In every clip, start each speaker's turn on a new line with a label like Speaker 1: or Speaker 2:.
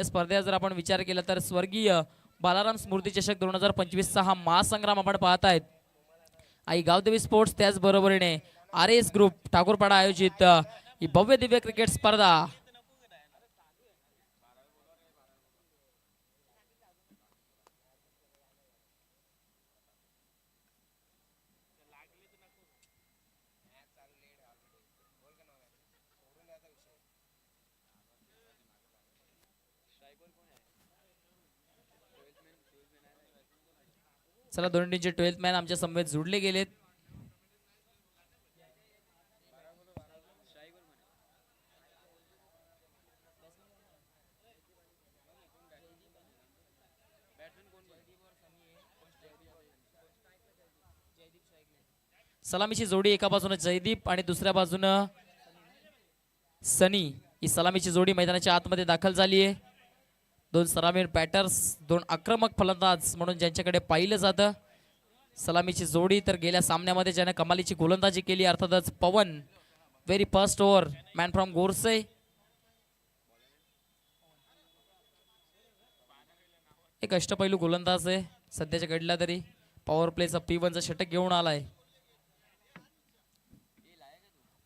Speaker 1: या स्पर्धेचा जर आपण विचार केला तर स्वर्गीय बालाराम स्मृती चषक 2025 चा हा महासंग्राम आपण पाहत आहेत. आई गावदेवी स्पोर्ट्स त्याचबरोबरीने RS ग्रुप ठाकूरपाडा आयोजित ही भव्य दिव्य क्रिकेट स्पर्धा. चला दोन्ही टीमचे 12th मॅन आमच्या समवेत जुडले गेलेत. सलामीची जोडी एका बाजूने जयदीप आणि दुसऱ्या बाजूने सनी ही सलामीची जोडी मैदानाच्या आतमध्ये दाखल झाली आहे. दोन सलामीर बॅटर्स, दोन आक्रमक फलंदाज म्हणून ज्यांच्याकडे पाहिलं जातं. सलामीची जोडी तर गेल्या सामन्यामध्ये ज्याने कमालीची गोलंदाजी केली अर्थातच Pawan, very first over man from Gorse. एक अष्टपैलू गोलंदाज आहे सध्याच्या घडला तरी. पॉवर प्लेचा P1चा षटक घेऊन आलाय.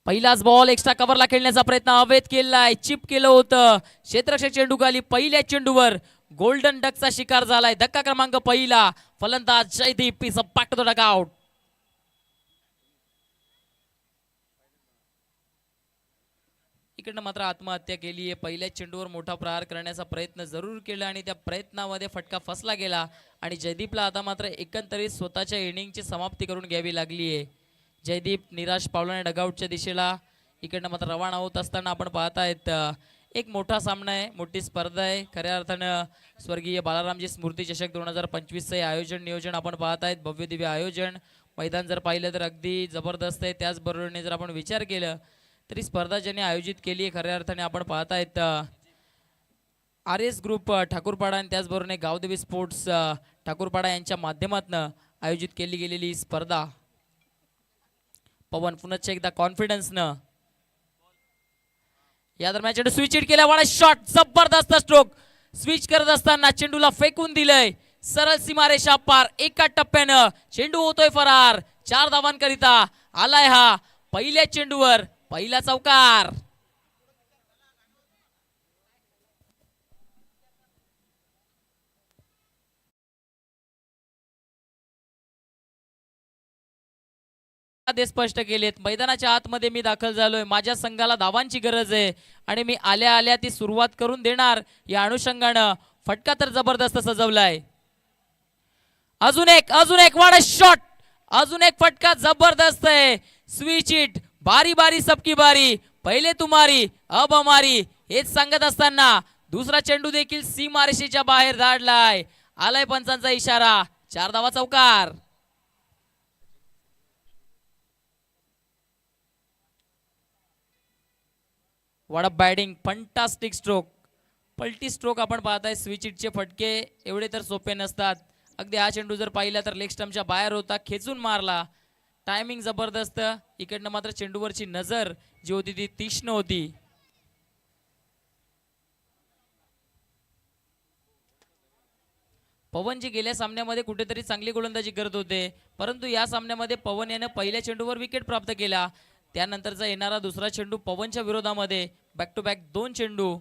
Speaker 1: पहिलाच बॉल एक्स्ट्रा कव्हरला खेळण्याचा प्रयत्न अवैध केलाय, चिप केलं होतं. क्षेत्ररक्षक चेंडू खाली, पहिल्या चेंडूवर गोल्डन डकचा शिकार झालाय. धक्का क्रमांक पहिला, फलंदाज Jaydeep is a back to the dugout. इकडनं मात्र आत्महत्या केली आहे. पहिल्या चेंडूवर मोठा प्रहार करण्याचा प्रयत्न जरूर केला आणि त्या प्रयत्नामध्ये फटका फसला गेला आणि जयदीपला आता मात्र एकंदरीत स्वतःच्या इनिंगची समाप्ती करून घ्यावी लागली आहे. जयदीप निराश पावलाने डगआउटच्या दिशेला इकडनं मात्र रवाना होत असताना आपण पाहतायत. एक मोठा सामना आहे, मोठी स्पर्धा आहे. खऱ्या अर्थानं स्वर्गीय बालारामजी स्मृती चषक 2025चे आयोजन नियोजन आपण पाहतायत. भव्य दिव्य आयोजन. मैदान जर पाहिलं तर अगदी जबरदस्त आहे. त्याचबरोबरीने जर आपण विचार केलं तरी स्पर्धा ज्यांनी आयोजित केली आहे खऱ्या अर्थाने आपण पाहतायत RS ग्रुप ठाकूरपाडा आणि त्याचबरोबरीने गावदेवी स्पोर्ट्स ठाकूरपाडा यांच्या माध्यमातून आयोजित केली गेलेली स्पर्धा. पवन पुन्हा एकदा कॉन्फिडन्सनं या दरम्यान चेंडू स्विच हिट केला. वाडा शॉट, जबरदस्त स्ट्रोक. स्विच करत असताना चेंडूला फेकून दिलंय सरळ सीमारेषा पार. एका टप्प्यानं चेंडू होतोय फरार. 4 धावांकरिता आलाय हा पहिल्या चेंडूवर पहिला चौकार. स्पष्ट केलेत. मैदानाच्या आतमध्ये मी दाखल झालोय, माझ्या संघाला धावांची गरज आहे आणि मी आल्या आल्या ती सुरुवात करून देणार. या अनुषंगानं फटका तर जबरदस्त सजवलाय. अजून एक वाडा शॉट, अजून एक फटका जबरदस्त आहे. स्विच हिट, बारी बारी सबकी बारी, पहिले तुम्हारी अब हमारी हेच सांगत असताना दुसरा चेंडू देखील सीमारेषेच्या बाहेर धाडलाय. आलाय पंचांचा इशारा. 4 धावा चौकार. What a batting, fantastic stroke. पलटी स्ट्रोक आपण पाहताय. स्विच हिटचे फटके एवढे तर सोपे नसतात. अगदी हा चेंडू जर पाहिला तर लेग स्टंपच्या बाहेर होता, खेचून मारला. टायमिंग जबरदस्त. इकडनं मात्र चेंडूवरची नजर जी होती ती तीक्ष्ण होती. पवन जी गेल्या सामन्यामध्ये कुठेतरी चांगली गोलंदाजी करत होते, परंतु या सामन्यामध्ये पवन याने पहिल्या चेंडूवर विकेट प्राप्त केला. त्यानंतरचा येणारा दुसरा चेंडू पवनच्या विरोधामध्ये बॅक टू बॅक 2 चेंडू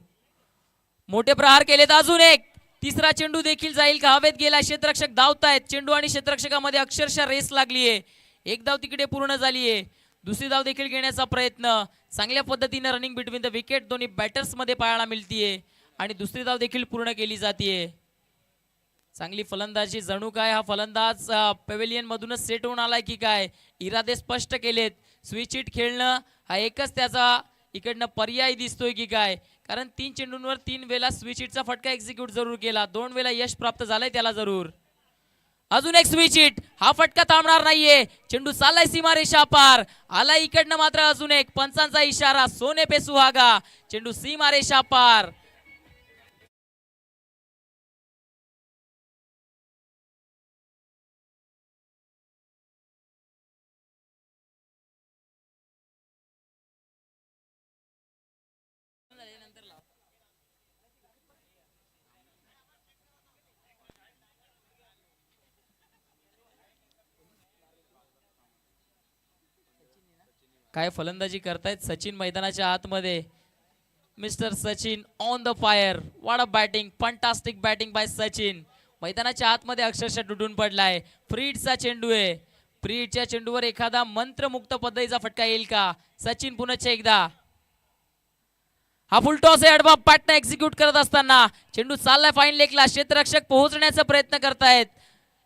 Speaker 1: मोठे प्रहार केलेत. अजून एक तिसरा चेंडू देखील जाईल का? हवेत गेला. क्षेत्ररक्षक धावतायत. चेंडू आणि क्षेत्ररक्षकामध्ये अक्षरशः रेस लागलीये. एक धाव तिकडे पूर्ण झालीये. दुसरी धाव देखील घेण्याचा प्रयत्न. चांगल्या पद्धतीने रनिंग बिटवीन द विकेट दोन्ही बॅटर्स मध्ये पाहायला मिळतीये आणि दुसरी धाव देखील पूर्ण केली जाते. चांगली फलंदाजी. जणू काय हा फलंदाज पॅव्हेलियन मधूनच सेट होऊन आलाय की काय. इरादे स्पष्ट केलेत. स्विच हिट खेळणं हा एकच त्याचा इकडनं पर्याय दिसतोय की काय, कारण 3 चेंडूंवर 3 वेळा स्विच हिटचा फटका एक्झिक्यूट जरूर केला. 2 वेळा यश प्राप्त झालंय त्याला जरूर. अजून एक स्विच हिट. हा फटका थांबणार नाहीये. चेंडू चाललाय सीमारेषा पार. आलाय इकडनं मात्र अजून एक. पंचांचा इशारा. सोने पे सुहागा. चेंडू सीमारेषा पार. काय फलंदाजी करतायत सचिन मैदानाच्या आतमध्ये. Mister Sachin on the fire. What a batting, fantastic batting by Sachin. मैदानाच्या आतमध्ये अक्षरशः डुडून पडलाय. फ्रीडचा चेंडू आहे. फ्रीडच्या चेंडूवर एखादा मंत्रमुक्त पद्धतीचा फटका येईल का? सचिन पुन्हा एकदा. हा फुल टॉस आहे. अडबा पॅटना एक्झिक्यूट करत असताना चेंडू चाललाय फाईन लेगला. क्षेत्ररक्षक पोहोचण्याचा प्रयत्न करतायत.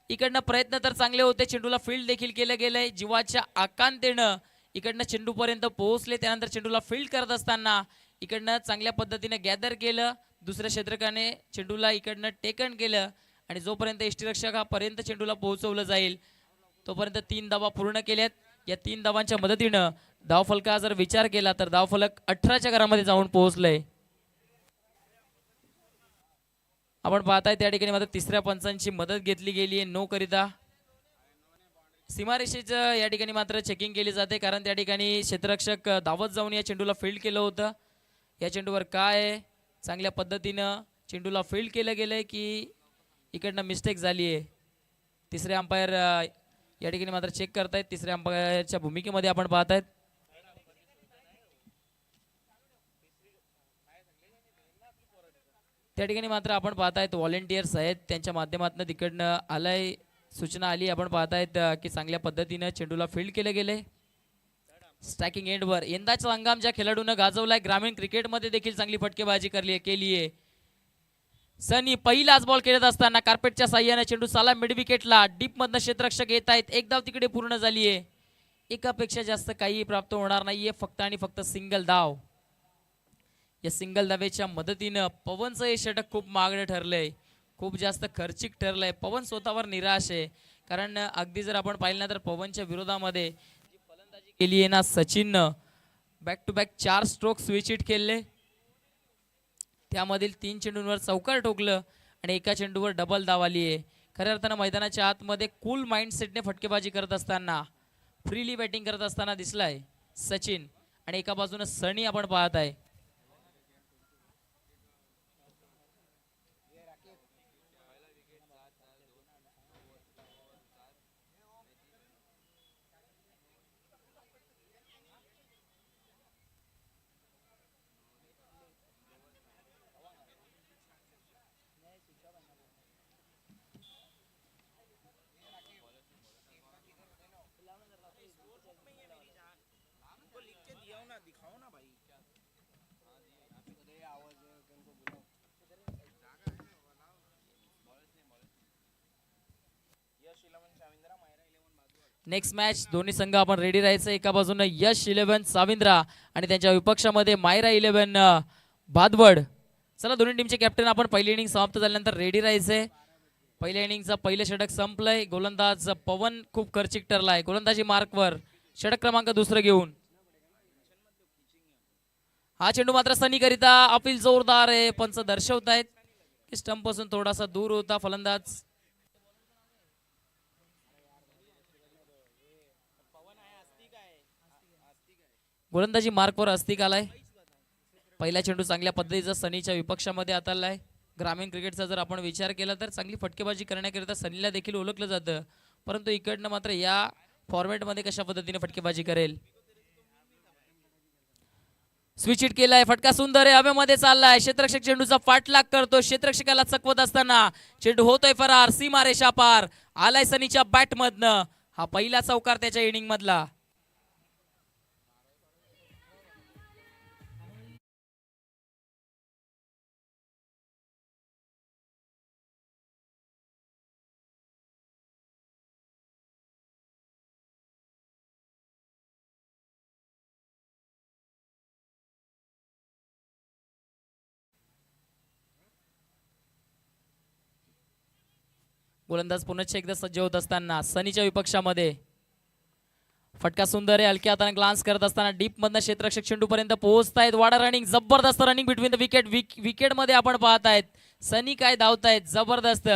Speaker 1: इकडनं प्रयत्न तर चांगले होते. चेंडूला फील्ड देखील केलं गेलंय. जीवाच्या आकांतेनं इकडनं चेंडू पर्यंत पोहोचले. त्यानंतर चेंडूला फील्ड करत असताना इकडनं चांगल्या पद्धतीने गॅदर केलं. दुसऱ्या क्षेत्रकाने चेंडूला इकडनं टेकन केलं आणि जोपर्यंत यष्टीरक्षकापर्यंत चेंडूला पोहोचवलं जाईल तोपर्यंत 3 धावा पूर्ण केल्यात. या 3 धावांच्या मदतीनं धावफलका जर विचार केला तर धावफलक 18च्या घरामध्ये जाऊन पोहोचलंय. आपण पाहताय त्या ठिकाणी मात्र तिसऱ्या पंचांची मदत घेतली गेली आहे नो करिता. सीमारेषेचं या ठिकाणी मात्र चेकिंग केली जाते कारण त्या ठिकाणी क्षेत्ररक्षक धावत जाऊन या चेंडूला फील्ड केलं होतं. या चेंडूवर काय चांगल्या पद्धतीनं चेंडूला फील्ड केलं गेलंय की इकडनं मिस्टेक झाली आहे. तिसरे अंपायर या ठिकाणी मात्र चेक करतायत. तिसऱ्या अंपायरच्या भूमिकेमध्ये आपण पाहतायत. त्या ठिकाणी मात्र आपण पाहतायत व्हॉलेंटियर्स आहेत त्यांच्या माध्यमातून तिकडनं आलाय सूचना आली. आपण पाहतायत की चांगल्या पद्धतीनं चेंडूला फील्ड केलं गेलंय. स्ट्रायकिंग एंडवर यंदाचा हंगाम ज्या खेळाडूनं गाजवलाय ग्रामीण क्रिकेटमध्ये देखील चांगली फटकेबाजी केली आहे. सनी पहिलाच बॉल खेळत असताना कार्पेटच्या साह्याने चेंडू साला मिड विकेटला. डीप मधनं क्षेत्ररक्षक येत आहेत. एक धाव तिकडे पूर्ण झाली आहे. एकापेक्षा जास्त काही प्राप्त होणार नाहीये. फक्त आणि फक्त सिंगल धाव. या सिंगल धावेच्या मदतीनं पवनचं हे षटक खूप महागडं ठरलंय. खूप जास्त खर्चिक ठरलंय. पवन स्वतःवर निराश आहे कारण अगदी जर आपण पाहिलं ना तर पवनच्या विरोधामध्ये जी फलंदाजी केली आहे ना सचिननं back to back 4 stroke switch hit केले. त्यामधील 3 चेंडूंवर चौकार ठोकलं आणि एका चेंडूवर डबल धाव आली आहे. खऱ्या अर्थानं मैदानाच्या आतमध्ये कूल माइंडसेटने फटकेबाजी करत असताना फ्रीली बॅटिंग करत असताना दिसलाय सचिन आणि एका बाजूने सनी आपण पाहत आहे. नेक्स्ट मॅच दोन्ही संघ आपण रेडी राहायचं. एका बाजूने यश 11 साविंद्रा आणि त्यांच्या विपक्षामध्ये मायरा 11 भादवड. चला दोन्ही टीमचे कॅप्टन आपण पहिली इनिंग समाप्त झाल्यानंतर रेडी राहायचंय. पहिल्या इनिंगचा पहिलं षटक संपलंय. गोलंदाज पवन खूप खर्चिक ठरलाय. गोलंदाजी मार्कवर षटक क्रमांक 2 घेऊन हा चेंडू मात्र सनी करिता अपील जोरदार आहे. पंच दर्शवतायत की स्टंप पासून थोडासा दूर होता फलंदाज. गोलंदाजी मार्कवर अस्तिक आलाय. पहिला चेंडू चांगल्या पद्धतीचा सनीच्या विपक्षामध्ये आतालाय. ग्रामीण क्रिकेटचा जर आपण विचार केला तर चांगली फटकेबाजी करण्याकरिता सनीला देखील ओळखलं जातं परंतु इकडनं मात्र या फॉर्मॅटमध्ये कशा पद्धतीने फटकेबाजी करेल. स्विच हिट केलाय. फटका सुंदर आहे. हवेमध्ये चाललाय. क्षेत्ररक्षक चेंडूचा पाठलाग करतो. क्षेत्ररक्षकाला चकवत असताना चेंडू होतोय फरार. सीमारेषा पार आलाय सनीच्या बॅट मधनं. हा पहिला चौकार त्याच्या इनिंग मधला. गोलंदाज पुन्हा एकदा सज्ज होत असताना सनीच्या विपक्षामध्ये फटका सुंदर आहे. हलक्या हाताने ग्लान्स करत असताना डीप मधनं क्षेत्ररक्षक चेंडू पर्यंत पोहोचतायत. वाडा रनिंग जबरदस्त running between the wicket. Wicket मध्ये आपण पाहतायत सनी काय धावतायत जबरदस्त.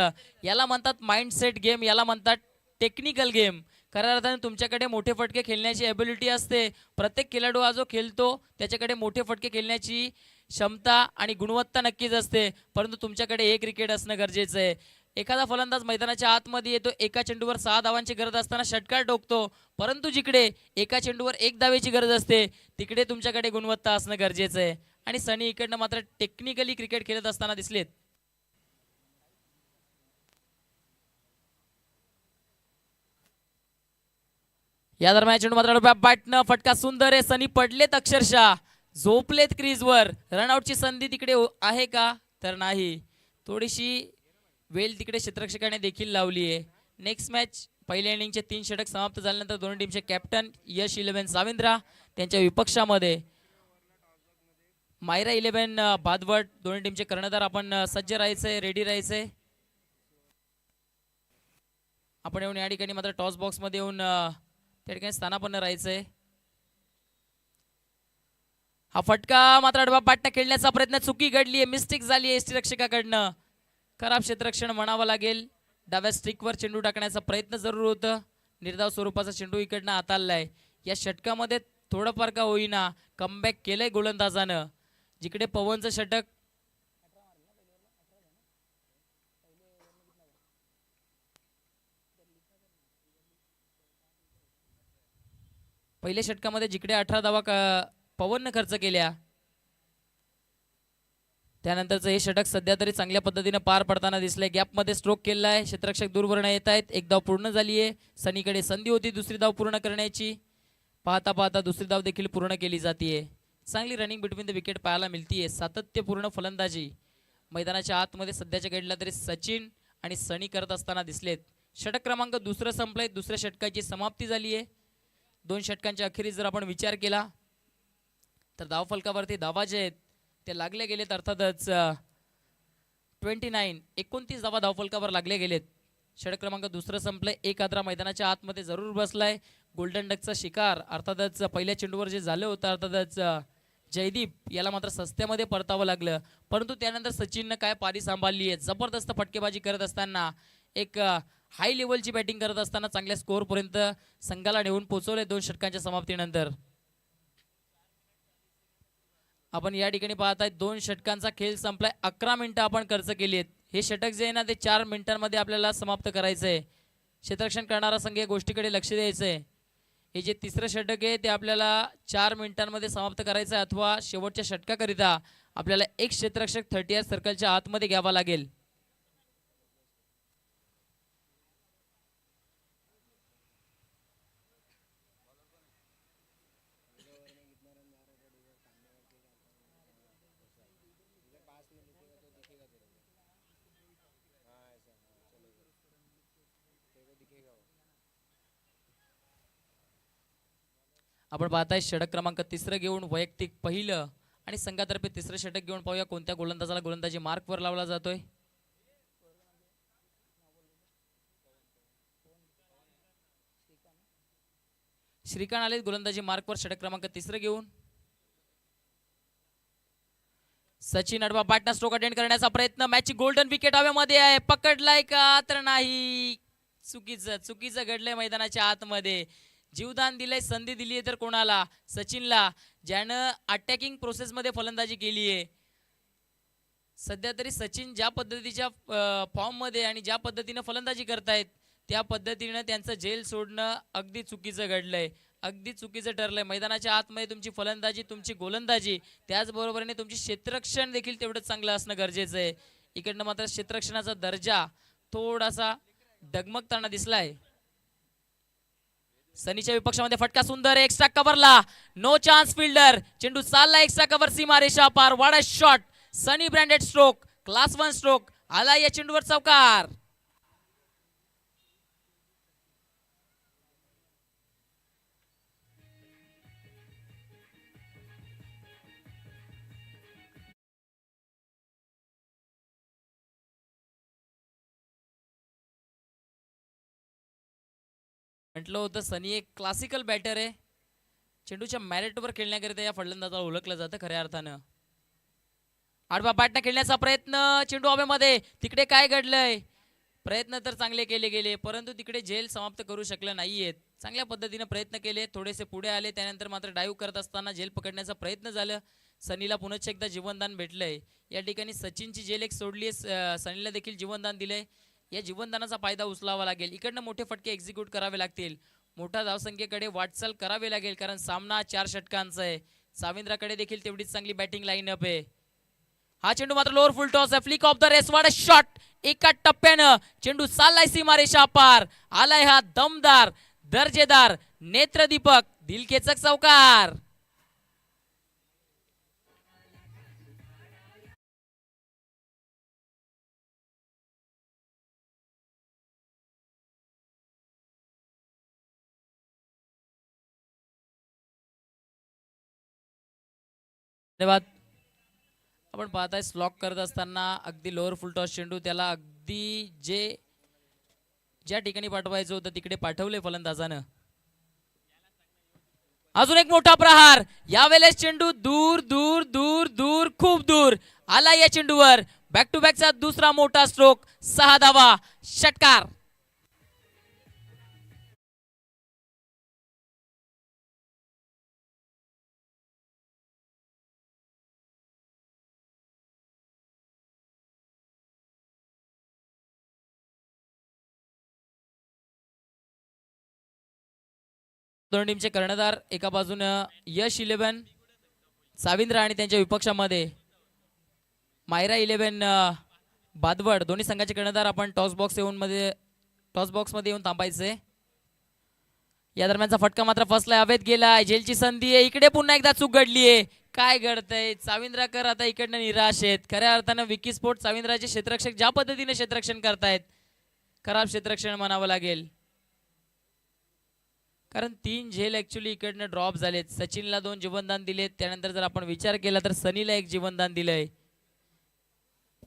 Speaker 1: याला म्हणतात माइंडसेट गेम. याला म्हणतात टेक्निकल गेम. खऱ्या अर्थाने तुमच्याकडे मोठे फटके खेळण्याची एबिलिटी असते. प्रत्येक खेळाडू हा जो खेळतो त्याच्याकडे मोठे फटके खेळण्याची क्षमता आणि गुणवत्ता नक्कीच असते परंतु तुमच्याकडे एक विकेट असणं गरजेचं आहे. एखादा फलंदाज मैदानाच्या आतमध्ये येतो, एका चेंडूवर 6 धावांची गरज असताना षटकार ठोकतो, परंतु जिकडे एका चेंडूवर 1 धावेची गरज असते तिकडे तुमच्याकडे गुणवत्ता असणं गरजेचं आहे. आणि सनी इकडनं मात्र टेक्निकली क्रिकेट खेळत असताना दिसलेत. या दरम्यान चेंडू मात्र बॅटनं फटका सुंदर आहे. सनी पडलेत, अक्षरशः झोपलेत क्रीजवर. रनआउटची संधी तिकडे आहे का तर नाही. थोडीशी वेल तिकडे क्षेत्ररक्षकाने देखील लावली आहे. नेक्स्ट मॅच पहिल्या इनिंगचे 3 षटक समाप्त झाल्यानंतर दोन्ही टीमचे कॅप्टन यश 11 साविंद्रा त्यांच्या विपक्षामध्ये मायरा 11 बादवट, दोन्ही टीमचे कर्णधार आपण सज्ज राहायचंय, रेडी राहायचंय. आपण येऊन या ठिकाणी मात्र टॉस बॉक्स मध्ये येऊन त्या ठिकाणी स्थानापन्न राहायचंय. हा फटका मात्र अडवा पाटणा खेळण्याचा प्रयत्न चुकी घडली आहे, मिस्टेक झाली आहे यष्टीरक्षकाकडनं. खराब क्षेत्ररक्षण म्हणावं लागेल. डाव्या स्टिकवर चेंडू टाकण्याचा प्रयत्न जरूर होतं. निर्धाव स्वरूपाचा चेंडू इकडनं हाताळलाय. या षटकामध्ये थोडंफार का होईना कमबॅक केलंय गोलंदाजानं. जिकडे पवनचं षटक पहिल्या षटकामध्ये जिकडे 18 धावा पवननं खर्च केल्या, त्यानंतरचं हे षटक सध्या तरी चांगल्या पद्धतीने पार पडताना दिसलंय. गॅपमध्ये स्ट्रोक केलाय, क्षेत्ररक्षक दूरवरनं येत आहेत. एक धाव पूर्ण झाली आहे. सनीकडे संधी होती दुसरी धाव पूर्ण करण्याची. पाहता पाहता दुसरी धाव देखील पूर्ण केली जाते. चांगली रनिंग बिटवीन द विकेट पाहायला मिळतीये. सातत्यपूर्ण फलंदाजी मैदानाच्या आतमध्ये सध्याच्या घडला तरी सचिन आणि सनी करत असताना दिसलेत. षटक क्रमांक दुसरं संपलंय. दुसऱ्या षटकाची समाप्ती झाली आहे. 2 षटकांच्या अखेरीस जर आपण विचार केला तर धावफलकावरती धावा जे आहेत ते लागले गेलेत. अर्थातच 29 धावा धावफलकावर लागले गेलेत. षटक क्रमांक दुसरं संपलंय. एक आद्रा मैदानाच्या आतमध्ये जरूर बसलाय. गोल्डन डकचा शिकार अर्थातच पहिल्या चेंडूवर जे झालं होतं, अर्थातच जयदीप याला मात्र सस्त्यामध्ये परतावं लागलं. परंतु त्यानंतर सचिननं काय पारी सांभाळली आहे. जबरदस्त फटकेबाजी करत असताना, एक हाय लेवलची बॅटिंग करत असताना चांगल्या स्कोअरपर्यंत संघाला नेऊन पोहोचवले 2 षटकांच्या समाप्तीनंतर. आपण या ठिकाणी पाहताय 2 षटकांचा खेळ संपलाय. 11 मिनिटं आपण खर्च केली आहेत. हे षटक जे आहे ना ते 4 मिनिटांमध्ये आपल्याला समाप्त करायचं आहे. क्षेत्ररक्षण करणारा संघ या गोष्टीकडे लक्ष द्यायचं आहे. हे जे तिसरं षटक आहे ते आपल्याला 4 मिनिटांमध्ये समाप्त करायचं आहे, अथवा शेवटच्या षटकाकरिता आपल्याला एक क्षेत्ररक्षक 30 सर्कलच्या आतमध्ये घ्यावा लागेल. आपण पाहताय षटक क्रमांक तिसरं घेऊन वैयक्तिक पहिलं आणि संघातर्फे तिसरं षटक घेऊन पाहूया कोणत्या गोलंदाजाला गोलंदाजी मार्कवर लावला जातोय. श्रीकांत आले गोलंदाजी मार्कवर षटक क्रमांक तिसरं घेऊन. सचिन अडवा पाटणा स्ट्रोक अटेंड करण्याचा प्रयत्न. मॅचची गोल्डन विकेट हवेमध्ये आहे. पकडलाय का तर नाही. चुकीचं घडलंय मैदानाच्या आतमध्ये. जीवदान दिलंय, संधी दिली आहे तर कोणाला? सचिनला, ज्यानं अटॅकिंग प्रोसेसमध्ये फलंदाजी केली आहे. सध्या तरी सचिन ज्या पद्धतीच्या फॉर्ममध्ये आणि ज्या पद्धतीनं फलंदाजी करतायत त्या पद्धतीनं त्यांचं झेल सोडणं अगदी चुकीचं घडलंय, अगदी चुकीचं ठरलंय. मैदानाच्या आतमध्ये तुमची फलंदाजी, तुमची गोलंदाजी, त्याचबरोबरीने तुमची क्षेत्ररक्षण देखील तेवढंच चांगलं असणं गरजेचं आहे. इकडनं मात्र क्षेत्ररक्षणाचा दर्जा थोडासा डगमगताना दिसलाय. सनीच्या विपक्षामध्ये फटका सुंदर, एक्स्ट्रा कव्हरला, नो चान्स फिल्डर. चेंडू चालला एक्स्ट्रा कव्हर, सीमारेषा पार. वाडा शॉट, सनी ब्रँडेड स्ट्रोक, क्लास 1 स्ट्रोक आला या चेंडूवर चौकार. म्हटलं होतं सनी एक क्लासिकल बॅटर आहे. चेंडूच्या मॅरिटवर खेळण्याकरिता या फलंदाजाला ओळखलं जातं खऱ्या अर्थानं. आडवा बॅटने खेळण्याचा प्रयत्न, चेंडू हवेमध्ये. तिकडे काय घडलंय? प्रयत्न तर चांगले केले गेले, परंतु तिकडे झेल समाप्त करू शकले नाहीयेत. चांगल्या पद्धतीने प्रयत्न केले, थोडेसे पुढे आले, त्यानंतर मात्र डाईव्ह करत असताना झेल पकडण्याचा प्रयत्न झाला. सनीला पुन्हा एकदा जीवनदान भेटलंय. या ठिकाणी सचिनची झेल एक सोडली, सनीला देखील जीवनदान दिलंय. या जीवनदानाचा फायदा उचलावा लागेल. इकडनं मोठे फटके एक्झिक्यूट करावे लागतील. मोठ्या धावसंख्येकडे वाटचाल करावी लागेल कारण सामना 4 षटकांचा आहे. साविंद्राकडे देखील तेवढीच चांगली बॅटिंग लाईनअप आहे. हा चेंडू मात्र लोअर फुल टॉस आहे. Flick off the race. What shot. एका टप्प्यानं चेंडू चाललाय सीमारेषा पार. आलाय हा दमदार दर्जेदार नेत्रदीपक दिलखेचक चौकार. धन्यवाद. आपण पाहताय स्लॉक करत असताना अगदी लोअर फुल टॉस चेंडू त्याला अगदी ज्या ठिकाणी पाठवायचं होतं तिकडे पाठवले फलंदाजानं. अजून एक मोठा प्रहार. यावेळेस चेंडू दूर दूर दूर दूर खूप दूर आला. या चेंडूवर बॅक टू बॅकचा दुसरा मोठा स्ट्रोक. 6 धावा. षटकार. दोन टीमचे कर्णधार एका बाजूनं यश 11 साविंद्र आणि त्यांच्या विपक्षामध्ये मायरा 11 बादवड. दोन्ही संघाचे कर्णधार आपण टॉस बॉक्स मध्ये येऊन थांबायचे. या दरम्यानचा फटका मात्र फसलाय. हवेत गेलाय. जेलची संधी आहे. इकडे पुन्हा एकदा चूक घडलीये. काय घडतंय. साविंद्राकर आता इकडनं निराश आहेत. खऱ्या अर्थानं विकी स्पोर्ट साविंद्राचे क्षेत्ररक्षक ज्या पद्धतीने क्षेत्ररक्षण करतायत खराब क्षेत्ररक्षण म्हणावं लागेल कारण 3 झेल ऍक्च्युली इकडनं ड्रॉप झालेत. सचिनला 2 जीवनदान दिलेत. त्यानंतर जर आपण विचार केला तर सनीला 1 जीवनदान दिलंय.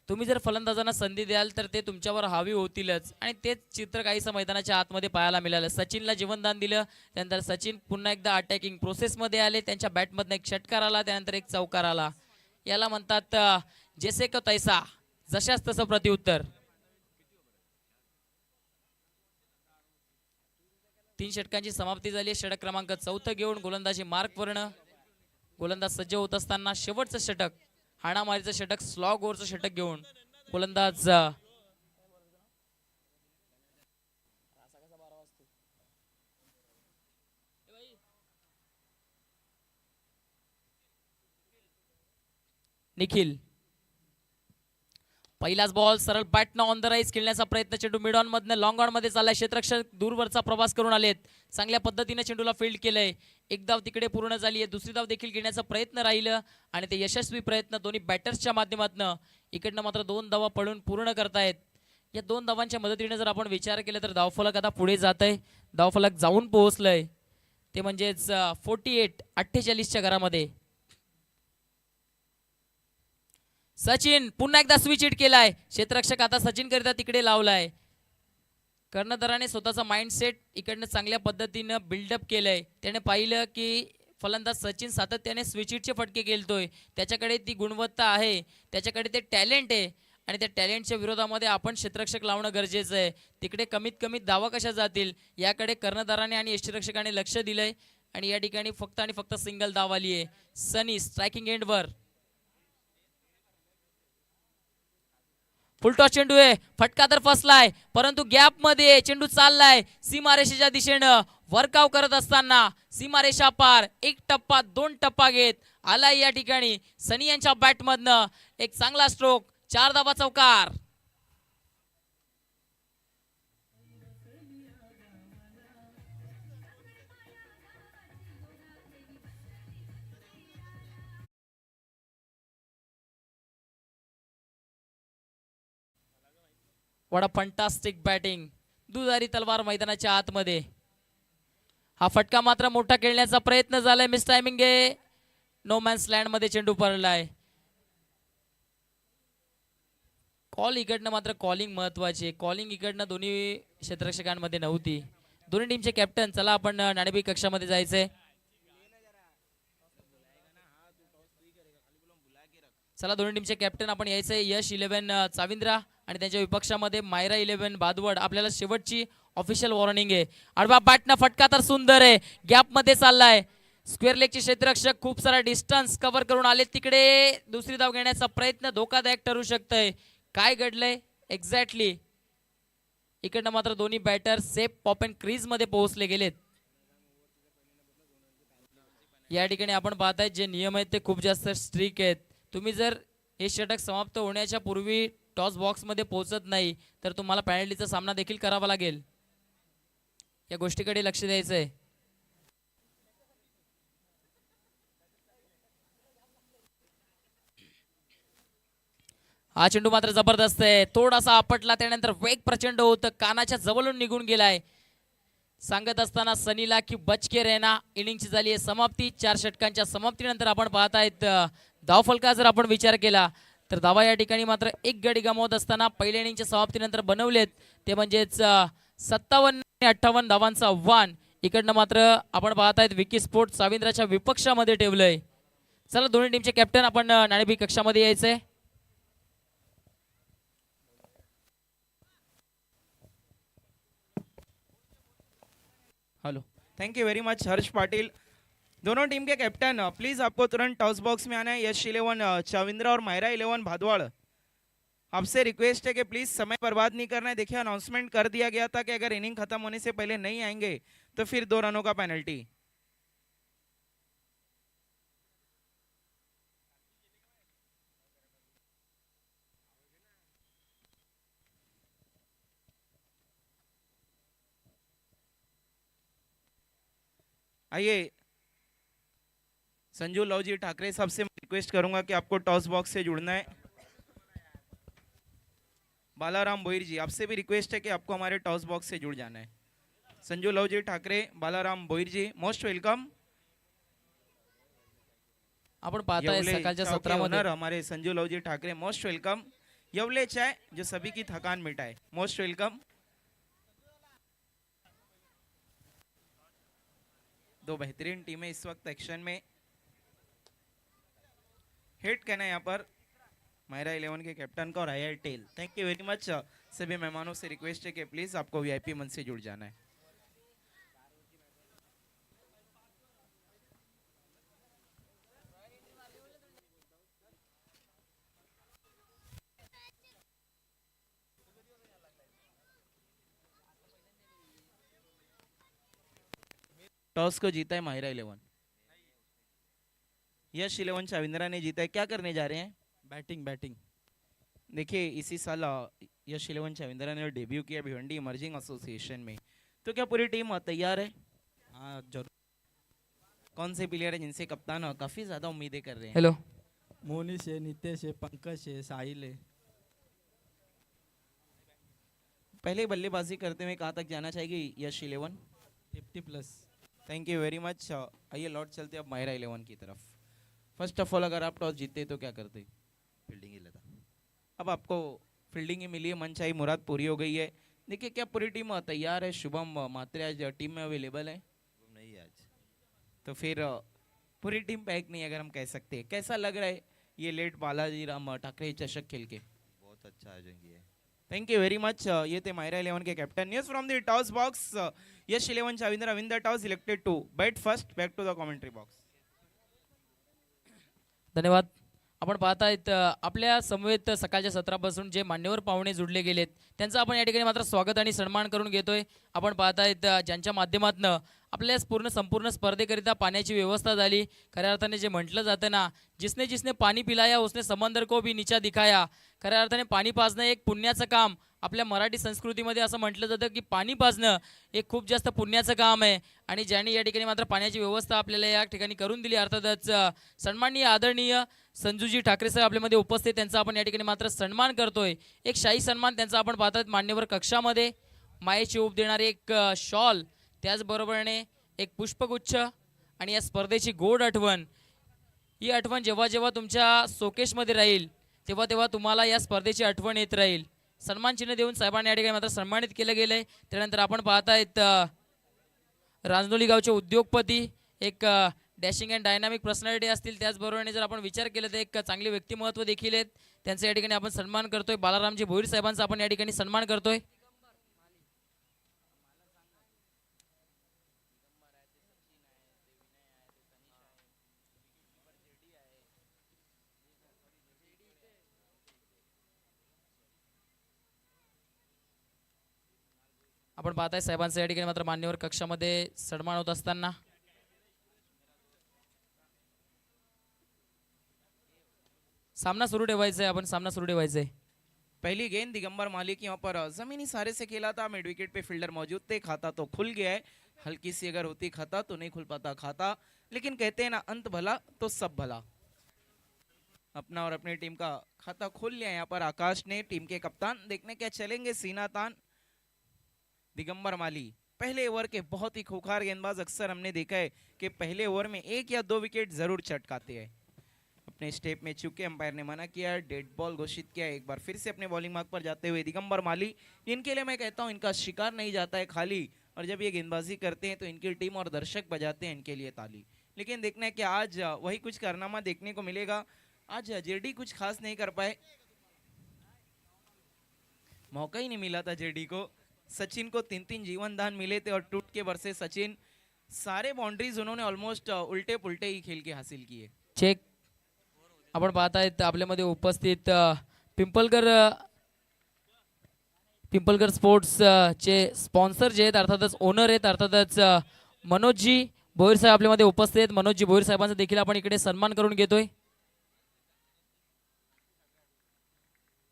Speaker 1: तुम्ही जर फलंदाजांना संधी द्याल तर ते तुमच्यावर हावी होतीलच आणि तेच चित्र काहीसं मैदानाच्या आतमध्ये पाहायला मिळालं. सचिनला जीवनदान दिलं. त्यानंतर सचिन पुन्हा एकदा अटॅकिंग प्रोसेसमध्ये आले. त्यांच्या बॅटमधनं एक षटकार आला. त्यानंतर एक चौकार आला. याला म्हणतात जैसे को तैसा. जशाच तसं प्रत्युत्तर. 3 षटकांची समाप्ती झाली. षटक क्रमांक 4 घेऊन गोलंदाजी मार्कवर्ण गोलंदाज सज्ज होत असताना शेवटचं षटक हाणामारीचं षटक स्लॉग ओव्हरचं षटक घेऊन गोलंदाज निखिल. पहिलाच बॉल सरळ बॅटनं ऑन द राईज खेळण्याचा प्रयत्न. चेंडू मिड ऑन मधनं लॉंग ऑन मध्ये चाललाय. क्षेत्ररक्षक दूरवरचा प्रवास करून आलेत. चांगल्या पद्धतीने चेंडूला फील्ड केलंय. एक धाव तिकडे पूर्ण झाली आहे. दुसरी धाव देखील घेण्याचा प्रयत्न राहिलं आणि ते यशस्वी प्रयत्न दोन्ही बॅटर्सच्या माध्यमातून. इकडनं मात्र 2 धावा पळून पूर्ण करतायत. या 2 धावांच्या मदतीने जर आपण विचार केला तर धावफलक आता पुढे जात आहे. धावफलक जाऊन पोहोचलंय ते म्हणजेच 48 घरामध्ये. सचिन पुन्हा एकदा स्विच हिट केलाय. क्षेत्ररक्षक आता सचिन करिता तिकडे लावलाय. कर्णधाराने स्वतःचा माइंडसेट इकडनं चांगल्या पद्धतीनं बिल्डअप केलंय. त्याने पाहिलं की फलंदाज सचिन सातत्याने स्विच हिटचे फटके खेळतोय. त्याच्याकडे ती गुणवत्ता आहे. त्याच्याकडे ते टॅलेंट आहे आणि त्या टॅलेंटच्या विरोधामध्ये आपण क्षेत्ररक्षक लावणं गरजेचं आहे. तिकडे कमीत कमी धावा कशा जातील याकडे कर्णधाराने आणि यष्टीरक्षकाने लक्ष दिलंय आणि या ठिकाणी फक्त आणि फक्त सिंगल धाव आली आहे. सनी स्ट्रायकिंग एंडवर. फुलटॉस चेंडू आहे. फटका तर फसलाय परंतु गॅप मध्ये चेंडू चाललाय सीमारेषेच्या दिशेनं. वर्कआउट करत असताना सीमारेषा पार 1 टप्पा 2 टप्पा घेत आलाय या ठिकाणी सनी यांच्या बॅटमधनं एक चांगला स्ट्रोक. 4 धावा. चौकार. Vada fantastic batting. दुधारी तलवार मैदानाच्या आतमध्ये. हा फटका मात्र मोठा खेळण्याचा प्रयत्न झालाय. मिस टायमिंग आहे. नो मॅन्स लँड मध्ये चेंडू पडलाय. कॉल इकडनं मात्र कॉलिंग महत्वाची. कॉलिंग इकडनं दोन्ही क्षेत्ररक्षकांमध्ये नव्हती. दोन्ही टीमचे कॅप्टन चला आपण नाणेफेक कक्षामध्ये जायचंय. चला दोन्ही टीमचे कॅप्टन आपण यायचंय. यश 11 चाविंद्रा आणि त्यांच्या विपक्षामध्ये मायरा 11 बादवड. आपल्याला शेवटची ऑफिशियल वॉर्निंग आहे. आडवा बॅटना फटका तर सुंदर आहे. गॅप मध्ये चाललाय. स्क्वेअर लेगचे क्षेत्ररक्षक खूप सारा डिस्टन्स कव्हर करून आले. तिकडे दुसरी धाव घेण्याचा प्रयत्न धोकादायक ठरू शकतंय. काय घडलंय एक्झॅक्टली इकडनं मात्र दोन्ही batter safe pop and crease मध्ये पोहोचले गेलेत. या ठिकाणी आपण पाहताय जे नियम आहेत ते खूप जास्त स्ट्रिक आहेत. तुम्ही जर हे षटक समाप्त होण्याच्या पूर्वी टॉस बॉक्स मध्ये पोहोचत नाही तर तुम्हाला पॅनल्टीचा सामना देखील करावा लागेल. या गोष्टीकडे लक्ष द्यायचं आहे. हा चेंडू मात्र जबरदस्त आहे. थोडासा आपटला त्यानंतर वेग प्रचंड होतं, कानाच्या जवळून निघून गेलाय. सांगत असताना सनीला की बचके रहना. इनिंगची झाली आहे समाप्ती. 4 षटकांच्या समाप्तीनंतर आपण पाहतायत धावफलका जर आपण विचार केला तर धावा या ठिकाणी मात्र एक गडी गमावत असताना पहिल्या इनिंगच्या समाप्तीनंतर बनवलेत ते म्हणजेच 57 आणि 58 धावांचं आव्हान इकडनं मात्र आपण पाहतायत विकी स्पोर्ट साविंद्राच्या विपक्षामध्ये ठेवलंय. चला दोन्ही टीमचे कॅप्टन आपण नाणेफेक कक्षामध्ये यायचंय.
Speaker 2: Hello, thank you very much Harsh Patil. दोनों टीम के कैप्टन प्लीज आपको तुरंत टॉस बॉक्स में आना है. यश 11 चविंद्रा और मायरा 11 भादवाड़, आपसे रिक्वेस्ट है कि प्लीज समय बर्बाद नहीं करना है. देखिए अनाउंसमेंट कर दिया गया था कि अगर इनिंग खत्म होने से पहले नहीं आएंगे तो फिर 2 रनों का पेनल्टी. आइए संजू लवजी ठाकरे साहब से रिक्वेस्ट करूंगा कि आपको टॉस बॉक्स से जुड़ना है. बालाराम बोईर जी, आपसे भी रिक्वेस्ट है कि आपको हमारे टॉस बॉक्स से जुड़ जाना है. संजू लवजी ठाकरे, बालाराम बोईर जी, मोस्ट वेलकम.
Speaker 1: आपण पाहताय सकाळच्या सत्रामध्ये
Speaker 2: हमारे संजू लवजी ठाकरे, मोस्ट वेलकम. यवले चाय जो सभी की थकान मिटाए, मोस्ट वेलकम. दो बेहतरीन टीमें इस वक्त एक्शन में. हिट कहना है यहाँ पर मायरा 11 के कैप्टन का और I tell. Thank you very much. सभी मेहमानों से रिक्वेस्ट है कि प्लीज आपको वीआईपी मंच से जुड़ जाना है. टॉस को जीता है माहिरा 11. यश 11 चविंद्रा ने जीता है. क्या करने जा रहे हैं?
Speaker 3: बैटिंग.
Speaker 2: देखिए इसी साल यश 11 चविंद्रा ने डेब्यू किया भिवंडी इमर्जिंग एसोसिएशन में, तो क्या पूरी टीम तैयार है?
Speaker 3: हाँ जरूर.
Speaker 2: कौन से प्लेयर है जिनसे कप्तान काफी ज्यादा उम्मीदें कर रहे हैं?
Speaker 1: हॅलो,
Speaker 3: मोनिश है, नितेश है, पंकज है, साहिल है.
Speaker 2: पहले बल्लेबाजी करते हुए कहाँ तक जाना चाहेगी यश 11?
Speaker 3: 50+.
Speaker 2: Thank you very much. आइए लौट चलते अब माहिरा 11 की तरफ. फर्स्ट ऑफ ऑल अगर आप टॉस जीतते तो क्या करते?
Speaker 4: फील्डिंग ही लेता.
Speaker 2: अब आपको फील्डिंग ही मिली है, मनचाही मुराद पूरी हो गई है. देखिए क्या पूरी टीम तैयार है? शुभम मात्रे आज टीम में अवेलेबल है?
Speaker 4: नहीं है आज.
Speaker 2: तो फिर पूरी टीम पैक नहीं अगर हम कह सकते हैं. कैसा लग रहा है ये लेट बालाजी राम ठाकरे चषक खेल के?
Speaker 4: बहुत अच्छा आयोजन किया है.
Speaker 2: Thank you very much. ये थे मायरा 11 के captain. News from the toss box. Yash 11 Chavindra win the toss, elected to bat first. Back to the commentary box.
Speaker 1: धन्यवाद. आपण पाहतायत आपल्या समवेत सकाळच्या सत्रापासून जे मान्यवर पाहुणे जुडले गेलेत त्यांचं आपण या ठिकाणी मात्र स्वागत आणि सन्मान करून घेतोय. आपण पाहतायत ज्यांच्या माध्यमातून आपल्या संपूर्ण स्पर्धेकरिता पाण्याची व्यवस्था झाली. खऱ्या अर्थाने जे म्हटलं जातं ना, जिसने जिसने पाणी पिलाया उसने समंदर को भी नीचा दिखाया. खऱ्या अर्थाने पाणी पाजणं एक पुण्याचं काम आपल्या मराठी संस्कृतीमध्ये असं म्हटलं जातं की पाणी पाजणं एक खूप जास्त पुण्याचं काम आहे. आणि ज्यांनी या ठिकाणी मात्र पाण्याची व्यवस्था आपल्याला या ठिकाणी करून दिली अर्थातच सन्माननीय आदरणीय संजूजी ठाकरे साहेब आपल्यामध्ये उपस्थित, त्यांचा आपण या ठिकाणी मात्र सन्मान करतोय. एक शाही सन्मान त्यांचा आपण पाहतात मान्यवर कक्षामध्ये. मायेची ओप देणारे एक शॉल, त्याचबरोबरने एक पुष्पगुच्छ आणि या स्पर्धेची गोड आठवण. ही आठवण जेव्हा जेव्हा तुमच्या शोकेशमध्ये राहील तेव्हा तेव्हा तुम्हाला या स्पर्धेची आठवण येत राहील. सन्मान चिन्ह देऊन साहेबांना या ठिकाणी मात्र सन्मानित केलं गेलंय. त्यानंतर आपण पाहतायत रांजनोली गावचे उद्योगपती, एक डॅशिंग अँड डायनामिक पर्सनॅलिटी असतील, त्याचबरोबर जर आपण विचार केला तर एक चांगले व्यक्तिमत्व देखील आहेत. त्यांचा या ठिकाणी आपण सन्मान करतोय. बालारामजी भोईर साहेबांचा आपण या ठिकाणी सन्मान करतोय. आपण पाहताय साहेबांचं या ठिकाणी मात्र मान्यवर कक्षामध्ये सन्मान होत असताना सामना सुरू ठेवायचा आहे, आपण सामना सुरू ठेवायचा आहे.
Speaker 2: पहली गेंद दिगंबर मालिक यहाँ पर जमीनी सारे से खेला था, मिड विकेट पे फील्डर मौजूद थे, खाता तो खुल गया है, हल्की सी अगर होती खाता तो नहीं खुल पाता खाता, लेकिन कहते हैं ना अंत भला तो सब भला. अपना और अपनी टीम का खाता खोल लिया यहाँ पर आकाश ने. टीम के कप्तान देखने क्या चलेंगे सीना तान दिगंबर माली. पहले ओवर के बहुत ही खूंखार गेंदबाज, अक्सर हमने देखा है कि पहले ओवर में 1 या 2 विकेट जरूर चटकाते हैं. अपने स्टेप में चूके अंपायर ने मना किया, डेड बॉल घोषित किया. एक बार फिर से अपने बॉलिंग मार्ग पर जाते हुए दिगंबर माली. इनके लिए मैं कहता हूं इनका शिकार नहीं जाता है खाली, और जब ये गेंदबाजी करते हैं तो इनकी टीम और दर्शक बजाते हैं इनके लिए ताली. लेकिन देखना है कि आज वही कुछ कारनामा देखने को मिलेगा. आज जेडी कुछ खास नहीं कर पाए, मौका ही नहीं मिला था जेडी को. सचिन को 3-3 जीवन दान मिले थे और टूट के बरसे सचिन. सारे बाउंड्रीज उन्होंने ऑलमोस्ट उल्टे पुल्टे ही खेल के हासिल किए.
Speaker 1: चेक आपण पाहतायत आपल्यामध्ये उपस्थित पिंपलकर स्पोर्ट्स चे स्पॉन्सर जे आहेत अर्थातच ओनर आहेत अर्थातच मनोजजी भोईर साहेब आपल्यामध्ये उपस्थित आहेत. मनोजजी भोईर साहेबांचा देखील आपण इकडे सन्मान करून घेतोय.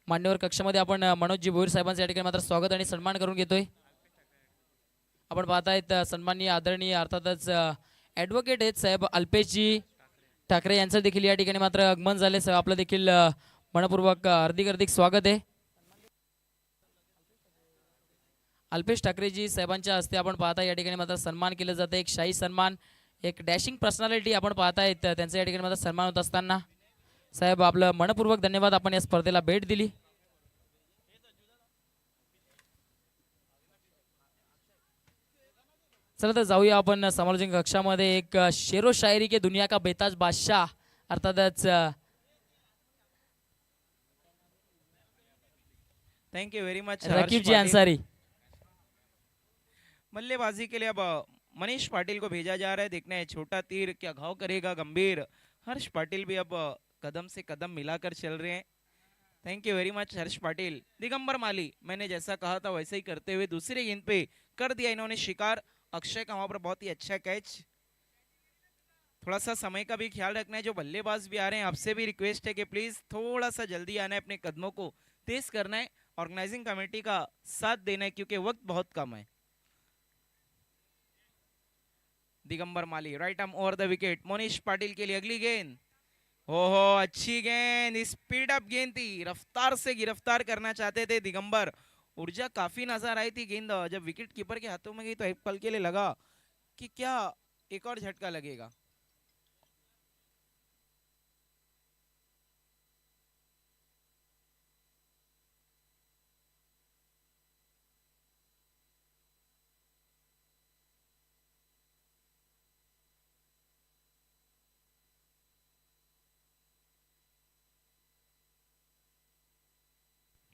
Speaker 1: मान्यवर कक्षामध्ये आपण मनोजजी भोईर साहेबांचं या ठिकाणी मात्र स्वागत आणि सन्मान करून घेतोय. आपण पाहतायत सन्माननीय आदरणीय अर्थातच ॲडव्होकेट आहेत साहेब अल्पेशजी ठाकरे यांचं देखील या ठिकाणी मात्र आगमन झाले. साहेब आपलं देखील मनपूर्वक हार्दिक स्वागत आहे. अल्पेश ठाकरेजी साहेबांच्या हस्ते आपण पाहता या ठिकाणी मात्र सन्मान केलं जातं. एक शाही सन्मान, एक डॅशिंग पर्सनॅलिटी आपण पाहतायत त्यांचं या ठिकाणी मात्र सन्मान होत असताना साहेब आपलं मनपूर्वक धन्यवाद, आपण या स्पर्धेला भेट दिली. चला तर जाऊया आपण समालोचन कक्षामध्ये. एक शेरो शायरी के दुनिया का बेताज बादशाह अर्थातच
Speaker 2: thank you very much
Speaker 1: Raqib जी अंसारी.
Speaker 2: बल्लेबाजी के लिए अब मनीष पाटिल को भेजा जा रहा है. देखना है छोटा तीर क्या घाव करेगा गंभीर. हर्ष पाटिल भी अब कदम से कदम मिलाकर चल रहे हैं. Thank you very much Harsh Patil. Digambar Mali मैंने जैसा कहा था वैसे ही करते हुए दूसरी गेंद पे कर दिया इन्होंने शिकार. अक्षय का वहां पर बहुत ही अच्छा कैच. थोड़ा सा समय का भी ख्याल रखना है. जो बल्लेबाज भी आ रहे हैं आपसे भी रिक्वेस्ट है कि प्लीज थोड़ा सा जल्दी आना है, अपने कदमों को तेज करना है, ऑर्गेनाइजिंग कमेटी का साथ देना है क्योंकि वक्त बहुत कम है. Digambar Mali right arm over the wicket. Monish Patil के लिए अगली गेंद. ओहो अच्छी गेंद, स्पीड अप गेंद थी, रफ्तार से गिरफ्तार करना चाहते थे दिगंबर. ऊर्जा काफी नजर आई थी. गेंद जब विकेट कीपर के हाथों में गई तो एक पल के लिए लगा कि क्या एक और झटका लगेगा.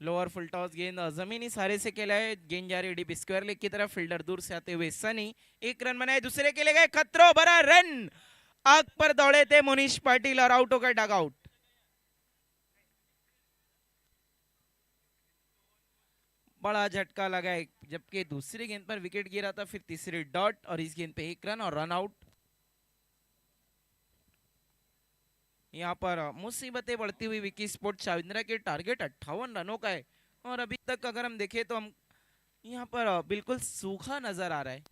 Speaker 2: लोअर फुल टॉस गेंद जमीनी सारे से खेला है. गेंद जा रही डीप स्क्वायर लेग की तरफ. फील्डर दूर से आते हुए सनी. एक रन बनाए, दूसरे के लिए गए, खतरों भरा रन. आग पर दौड़े थे मोनिश पाटिल और आउट होकर डग आउट. बड़ा झटका लगा है. जबकि दूसरी गेंद पर विकेट गिरा था, फिर तीसरी डॉट और इस गेंद पे एक रन और रन आउट. यहाँ पर मुसीबतें बढ़ती हुई विकी स्पोर्ट्स चाविंद्रा के टारगेट 58 रनों का है और अभी तक अगर हम देखें तो हम यहाँ पर बिल्कुल सूखा नजर आ रहा है.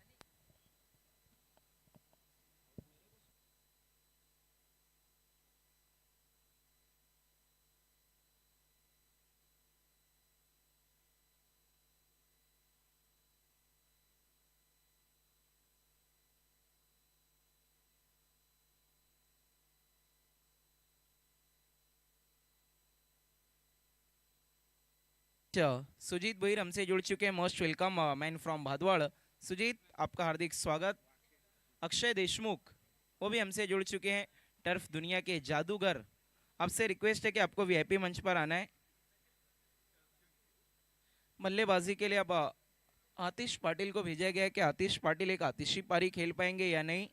Speaker 2: सुजीत भोईर हमसे जुड़ चुके हैं. Most welcome man from Bhadwad. Sujeet आपका हार्दिक स्वागत. अक्षय देशमुख वो भी हमसे जुड़ चुके हैं. टर्फ दुनिया के जादूगर. आपसे रिक्वेस्ट है कि आपको वीआईपी मंच पर आना है. बल्लेबाजी के लिए अब आतिश पाटिल को भेजा गया है कि आतिश पाटिल एक आतिशी पारी खेल पाएंगे या नहीं.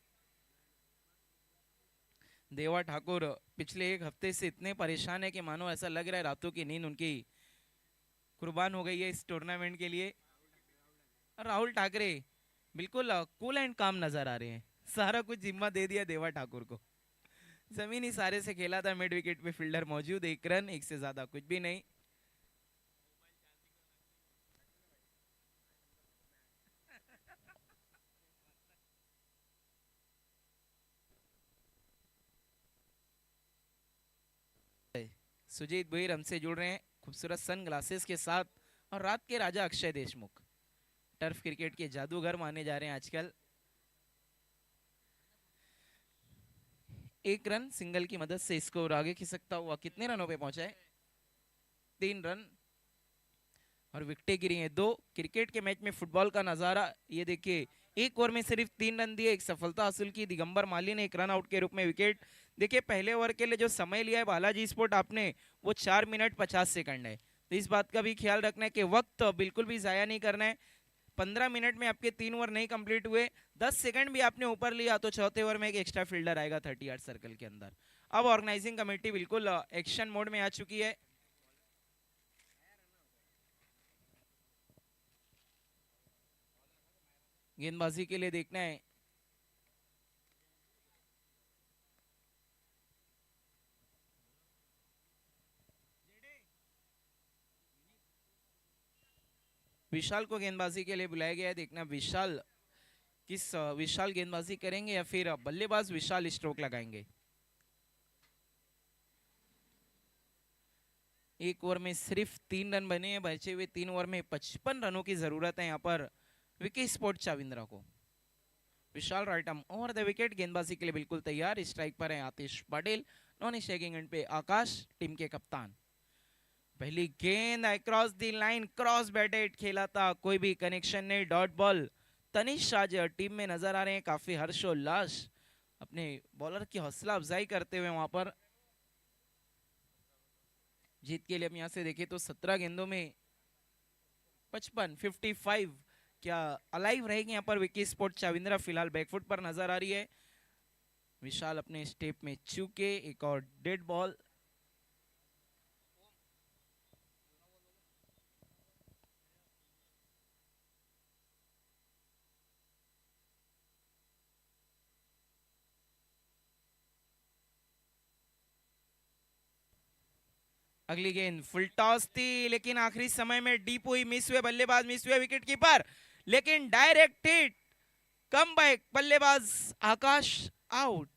Speaker 2: देवा ठाकुर पिछले एक हफ्ते से इतने परेशान है कि मानो ऐसा लग रहा है रातों की नींद उनकी कुर्बान हो गई है इस टूर्नामेंट के लिए. राहुल ठाकरे बिल्कुल कूल एंड काम नजर आ रहे हैं, सारा कुछ जिम्मा दे दिया देवा ठाकुर को। जमीनी सारे से खेला था, मिड विकेट पे फील्डर मौजूद, 1 रन, एक से ज्यादा कुछ भी नहीं। सुजीत भुईर हमसे जुड़ रहे हैं खूबसूरत सन ग्लासेस के साथ, और रात के राजा अक्षय देशमुख टर्फ क्रिकेट के जादूगर माने जा रहे हैं आजकल। 1 रन सिंगल की मदद से स्कोर आगे खिसकता हुआ कितने रनों पे पहुंचा है? 3 रन, और विकेटें गिरी हैं 2। क्रिकेट के मैच में फुटबॉल का नजारा ये देखिए, 1 ओवर में सिर्फ 3 रन दिए, एक सफलता हासिल की दिगंबर माली ने 1 रन आउट के रूप में विकेट। देखिए पहले ओवर के लिए जो समय लिया है बालाजी स्पोर्ट आपने, वो 4 मिनट 50 सेकंड है, तो इस बात का भी ख्याल रखना है कि वक्त बिल्कुल भी जाया नहीं करना है। 15 मिनट में आपके 3 ओवर नहीं कंप्लीट हुए, 10 सेकंड भी आपने ऊपर लिया तो चौथे ओवर में एक एक्स्ट्रा फील्डर आएगा 30 यार्ड सर्कल के अंदर। अब ऑर्गेनाइजिंग कमेटी बिल्कुल एक्शन मोड में आ चुकी है। गेंदबाजी के लिए देखना है विशाल को, गेंदबाजी के लिए बुलाया गया है। देखना विशाल विशाल गेंदबाजी करेंगे या फिर बल्लेबाज विशाल स्ट्रोक लगाएंगे। 1 ओवर में सिर्फ 3 रन बने हैं, बचे हुए 3 ओवर में 55 रनों की जरूरत है यहाँ पर विकी स्पोर्ट चाविंद्रा को। Vishal right arm over the wicket, गेंदबाजी के लिए बिल्कुल तैयार। स्ट्राइक पर है Atish Patel, non striking end पे आकाश, टीम के कप्तान। पहली गेंद across the line, cross batted खेला था, कोई भी कनेक्शन नहीं, dot ball. Tanish Shah team में नजर आ रहे हैं, काफी हर्षोल्लास अपने बॉलर की हौसला अफजाई करते हुए वहां पर। जीत के लिए हम यहां से देखें तो 17 गेंदों में 55 क्या अलाइव रहेगी यहाँ पर विकी स्पोर्ट चाविंद्रा। फिलहाल बैकफुट पर नजर आ रही है। विशाल अपने स्टेप में चूके, एक और डेड बॉल। अगली गेंद फुल टॉस थी, लेकिन आखिरी समय में डीप हुई, मिस हुए बल्लेबाज, मिस हुए विकेट कीपर, लेकिन डायरेक्ट हिट, कम बैक, बल्लेबाज आकाश आउट।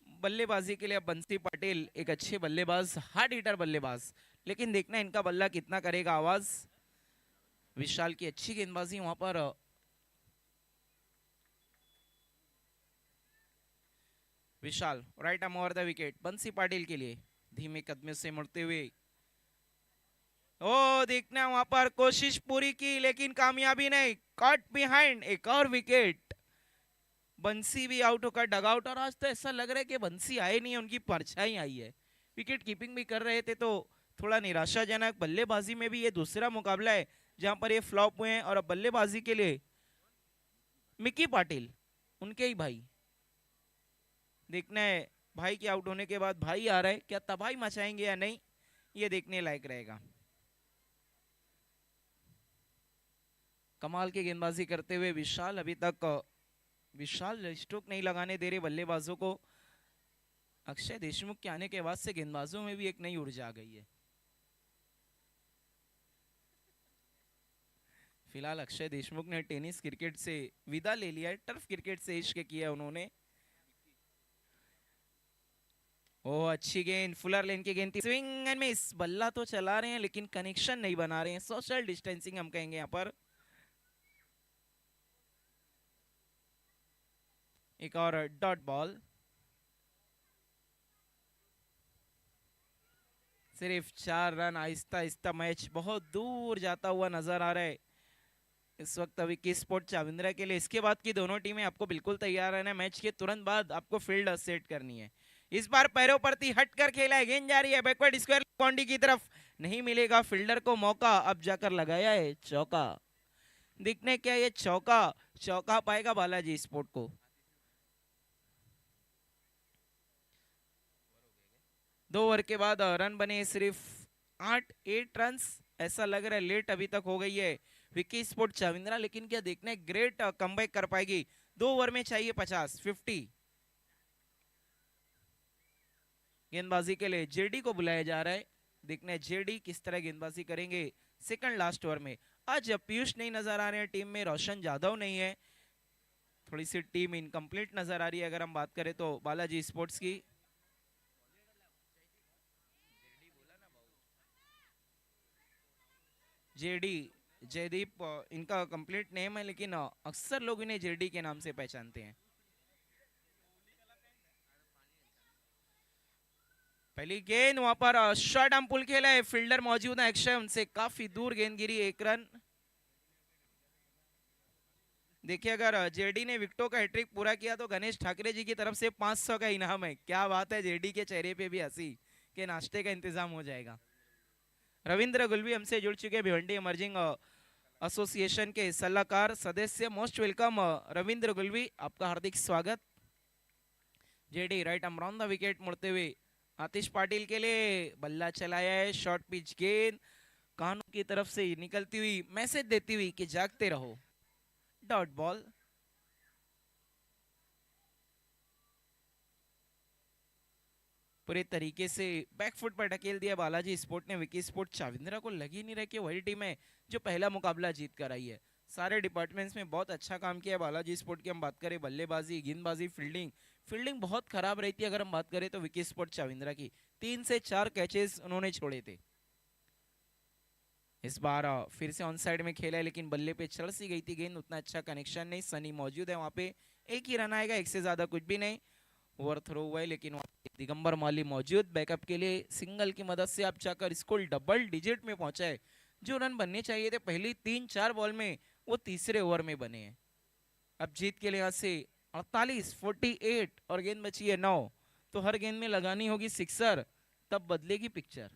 Speaker 2: बल्लेबाजी के लिए अब बंसी पटेल एक अच्छे बल्लेबाज, हार्ड हिटर बल्लेबाज, लेकिन देखना इनका बल्ला कितना करेगा आवाज। विशाल की अच्छी गेंदबाजी वहां पर, Vishal right arm over the wicket, Bansi Patil के लिए धीमे कदमों से मुड़ते हुए। ओ देखना वहां पर कोशिश पूरी की, लेकिन कामयाबी नहीं, कॉट बिहाइंड, एक और विकेट। बंसी भी आउट होकर डगआउट, और आज तो ऐसा लग रहा है कि बंसी आए नहीं है, उनकी परछाई आई है। विकेट कीपिंग भी कर रहे थे तो थोड़ा निराशाजनक। बल्लेबाजी में भी ये दूसरा मुकाबला है जहां पर ये फ्लॉप हुए हैं, और अब बल्लेबाजी के लिए मिकी पाटिल, उनके ही भाई। देखना है भाई के आउट होने के बाद भाई आ रहा है, क्या तबाही मचाएंगे या नहीं, ये देखने लायक रहेगा। कमाल की गेंदबाजी करते हुए विशाल, अभी तक विशाल स्ट्रोक नहीं लगाने दे रहे बल्लेबाजों को। अक्षय देशमुख के आने के बाद से गेंदबाजों में भी एक नई ऊर्जा आ गई है। फिलहाल अक्षय देशमुख ने टेनिस क्रिकेट से विदा ले लिया है, टर्फ क्रिकेट से इश्क किया है उन्होंने। ओ अच्छी गेंद, फुलर लेन की गेंद थी, स्विंग एंड मिस। बल्ला तो चला रहे हैं लेकिन कनेक्शन नहीं बना रहे हैं, सोशल डिस्टेंसिंग हम कहेंगे यहाँ पर। एक और डॉट बॉल। सिर्फ 4 रन। आहिस्ता आहिस्ता मैच बहुत दूर जाता हुआ नजर आ रहा है इस वक्त अभी की स्पोर्ट चाविंद्रा के लिए। इसके बाद की दोनों टीमें आपको बिल्कुल तैयार रहना है। मैच के तुरंत बाद आपको फील्ड सेट करनी है। इस बार पैरों प्रति हट कर खेला है, गेंद जा रही है बैकवर्ड स्क्वायर बाउंड्री की तरफ, नहीं मिलेगा फील्डर को मौका। अब जाकर लगाया है चौका। दिखने क्या ये चौका, चौका पाएगा बालाजी स्पोर्ट को। दो ओवर के बाद रन बने सिर्फ 8 रन। ऐसा लग रहा है लेट अभी तक हो गई है विकी स्पोर्ट चाविंद्रा, लेकिन क्या देखना है ग्रेट कमबैक कर पाएगी। 2 ओवर में चाहिए 50। गेंदबाजी के लिए जेडी को बुलाया जा रहा है। देखना है जेडी किस तरह गेंदबाजी करेंगे सेकंड लास्ट ओवर में। आज पीयूष नहीं नजर आ रहे हैं टीम में, रोशन जाधव नहीं है, थोड़ी सी टीम इनकम्प्लीट नजर आ रही है अगर हम बात करें तो बालाजी स्पोर्ट्स की। जेडी जयदीप इनका कंप्लीट नेम है, लेकिन अक्सर लोग इन्हें जेडी के नाम से पहचानते हैं। पहली गेंद वहां पर शॉर्ट आर्म पुल खेला है, फील्डर मौजूद है अक्षय, उनसे काफी दूर गेंद गिरी, 1 रन। देखिए अगर जेडी ने विकेटों का हैट्रिक पूरा किया तो गणेश ठाकरे जी की तरफ से 500 का इनाम है। क्या बात है, जेडी के चेहरे पे भी हंसी के नाश्ते का इंतजाम हो जाएगा। रविंद्र गुलवी हमसे जुड़ चुके हैं, भिवंडी इमर्जिंग एसोसिएशन के सलाहकार सदस्य। मोस्ट वेलकम रविंद्र गुलवी, आपका हार्दिक स्वागत। JD right arm on the wicket मुड़ते हुए आतिश पाटिल के लिए बल्ला चलाया है, शॉर्ट पिच गेंद कानू की तरफ से निकलती हुई मैसेज देती हुई कि जागते रहो, डॉट बॉल। पूरे तरीके से बैकफुट पर ढकेल दिया बालाजी स्पोर्ट ने विकी स्पोर्ट चाविंद्रा को। लगी नहीं रहा कि वही टीम है जो पहला मुकाबला जीत कर आई है। सारे डिपार्टमेंट्स में बहुत अच्छा काम किया है बालाजी स्पोर्ट की। हम बात करें बल्लेबाजी, गेंदबाजी, फील्डिंग बहुत खराब रही थी अगर हम बात करें तो विकी स्पोर्ट चाविंद्रा की। 3 से 4 कैचेस उन्होंने छोड़े थे। इस बार फिर से ऑन साइड में खेला है लेकिन बल्ले पे चढ़ सी गई थी गेंद, उतना अच्छा कनेक्शन नहीं। सनी मौजूद है वहां पे, 1 ही रन आएगा, 1 से ज्यादा कुछ भी नहीं। ओवर थ्रो हुआ है लेकिन दिगंबर माली मौजूद बैकअप के लिए। सिंगल की मदद से आप जाकर इसको डबल डिजिट में पहुंचा है। जो रन बनने चाहिए थे पहली 3-4 बॉल में वो तीसरे ओवर में बने हैं। अब जीत के लिहाज से 48 और गेंद बची है 9, तो हर गेंद में लगानी होगी सिक्सर, तब बदलेगी पिक्चर।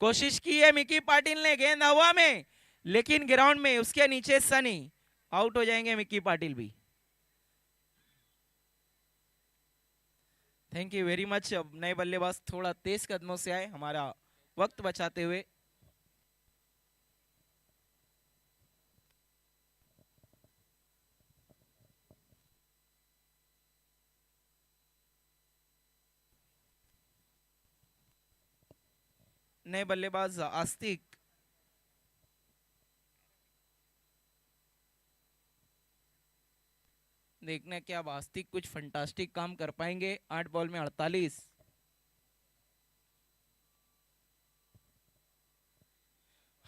Speaker 2: कोशिश की है मिकी पाटिल ने, गेंद हवा में लेकिन ग्राउंड में उसके नीचे सनी, आउट हो जाएंगे मिकी पाटिल भी। Thank you very much. अब नए बल्लेबाज थोड़ा तेज कदमों से आए हमारा वक्त बचाते हुए। नए बल्लेबाज आस्तिक, देखना क्या आस्तिक कुछ फंटास्टिक काम कर पाएंगे। 8 बॉल में 48।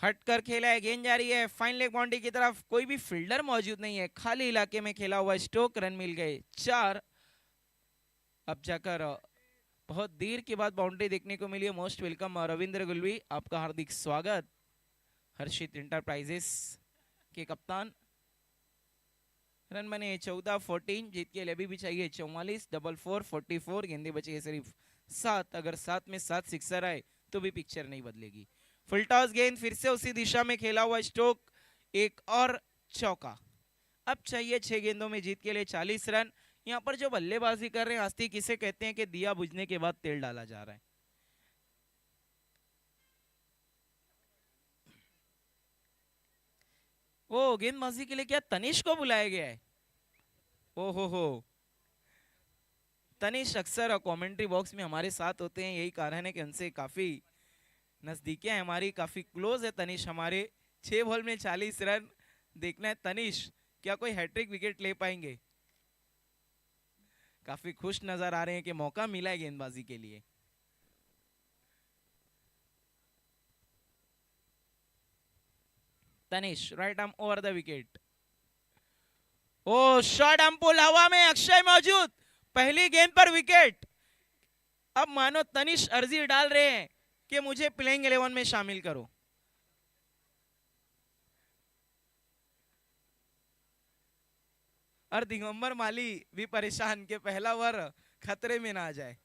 Speaker 2: हट कर खेला है, गेंद जा रही है फाइन लेग बाउंड्री की तरफ, कोई भी फील्डर मौजूद नहीं है, खाली इलाके में खेला हुआ स्ट्रोक, रन मिल गए 4। अब जाकर बहुत देर के बाद बाउंड्री देखने को मिली है। मोस्ट वेलकम रविंद्र गुलवी, आपका हार्दिक स्वागत। हर्षित इंटरप्राइजेस के कप्तान। रन बने 14-14, जीत के लिए अभी भी चाहिए 44, 44 गेंदे बची है सिर्फ 7। अगर 7 में 7 सिक्सर आए तो भी पिक्चर नहीं बदलेगी। फुल टॉस गेंद, फिर से उसी दिशा में खेला हुआ स्ट्रोक, 1 और चौका। अब चाहिए 6 गेंदों में जीत के लिए 40 रन। यहाँ पर जो बल्लेबाजी कर रहे हैं आस्तिक, किसे कहते हैं कि दिया बुझने के बाद तेल डाला जा रहा है। ओ गेंदबाजी के लिए क्या तनिष को बुलाया गया है? ओ हो तनिष अक्सर कमेंट्री बॉक्स में हमारे साथ होते हैं, यही कारण है कि उनसे काफी नजदीकियां हैं हमारी, काफी क्लोज है तनिष हमारे। 6 बॉल में 40 रन। देखना है तनिष क्या कोई हैट्रिक विकेट ले पाएंगे। काफी खुश नजर आ रहे हैं कि मौका मिला है गेंदबाजी के लिए। Tanish right arm over the wicket. ओ शॉर्ट आर्म पुल हवा में, अक्षय मौजूद, पहली गेंद पर विकेट। अब मानो तनिष अर्जी डाल रहे हैं कि मुझे प्लेइंग 11 में शामिल करो। और दिगंबर माली भी परेशान कि पहला ओवर खतरे में ना आ जाए।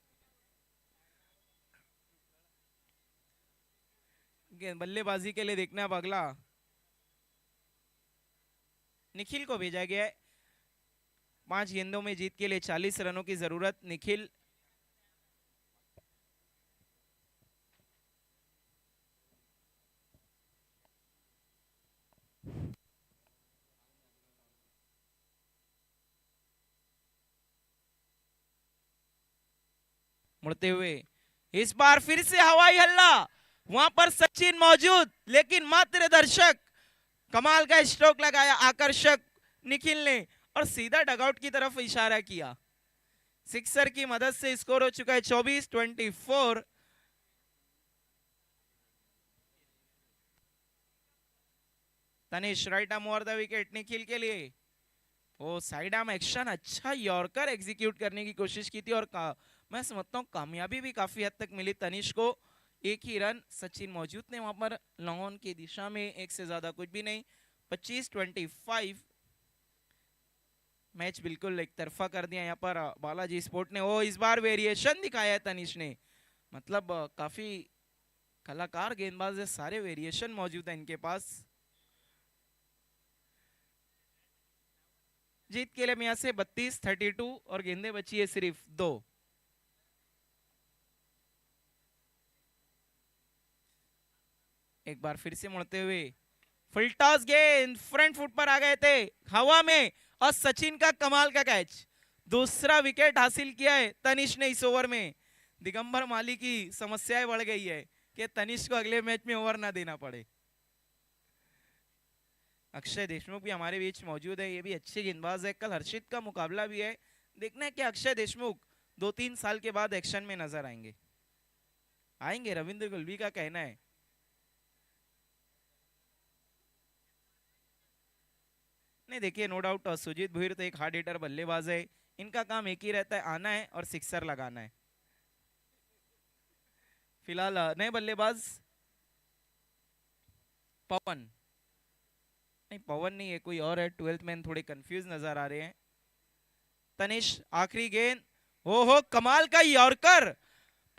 Speaker 2: बल्लेबाजी के लिए देखना अब अगला। निखिल को भेजा गया है। 5 गेंदों में जीत के लिए 40 रनों की जरूरत। निखिल मुड़ते हुए, इस बार फिर से हवाई हल्ला, वहां पर सचिन मौजूद, लेकिन मात्र दर्शक। कमाल का स्ट्रोक लगाया आकर्षक निखिल ने और सीधा डगआउट की तरफ इशारा किया। सिक्सर की मदद से स्कोर हो चुका है 24-24। Tanish right arm over the wicket Nikhil के लिए। वो साइड आर्म एक्शन, अच्छा यॉर्कर एग्जीक्यूट करने की कोशिश की थी और मैं समझता हूँ कामयाबी भी काफी हद तक मिली तनिष को। एक ही रन, सचिन मौजूद ने वहां पर लॉन्ग ऑन की दिशा में, एक से ज्यादा कुछ भी नहीं। 25-25 मैच बिल्कुल एक तरफा कर दिया यहाँ पर बालाजी स्पोर्ट ने। ओ इस बार वेरिएशन दिखाया है तनिष ने, मतलब काफी कलाकार गेंदबाज है, सारे वेरिएशन मौजूद है इनके पास। जीत के लिए यहाँ से 32-32 और गेंदे बची है सिर्फ 2। एक बार फिर से मुड़ते हुए, फुल टॉस गेंद फ्रंट फुट पर आ गए थे हवा में और सचिन का कमाल का कैच। दूसरा विकेट हासिल किया है तनिष ने इस ओवर में। दिगंबर माली की समस्याएं बढ़ गई है कि तनिष को अगले मैच में ओवर ना देना पड़े। अक्षय देशमुख भी हमारे बीच मौजूद है, ये भी अच्छे गेंदबाज है। कल हर्षित का मुकाबला भी है, देखना है कि अक्षय देशमुख 2-3 साल के बाद एक्शन में नजर आएंगे, रविंद्र गुलवी का कहना है। नहीं देखिए, नो डाउट सुजीत भुईर तो एक हार्ड हिटर बल्लेबाज है, इनका काम एक ही रहता है, आना है और सिक्सर लगाना है। फिलहाल नए बल्लेबाज पवन, नहीं पवन नहीं है, कोई और है। 12th मैन थोड़े कंफ्यूज नजर आ रहे हैं। तनिष आखिरी गेंद, हो कमाल का यॉर्कर,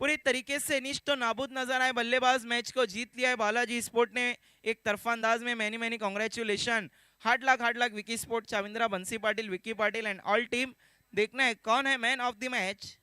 Speaker 2: पूरी तरीके से निष्ठ तो नाबूद नजर आए बल्लेबाज। मैच को जीत लिया है बालाजी स्पोर्ट ने एक तरफा अंदाज में। मैनी कांग्रेचुलेशन। हार्ड लक विकी स्पोर्ट, चाविंद्रा, बंसी Patil, Vicky Patil end all team. देखना है कौन है मैन ऑफ द मैच।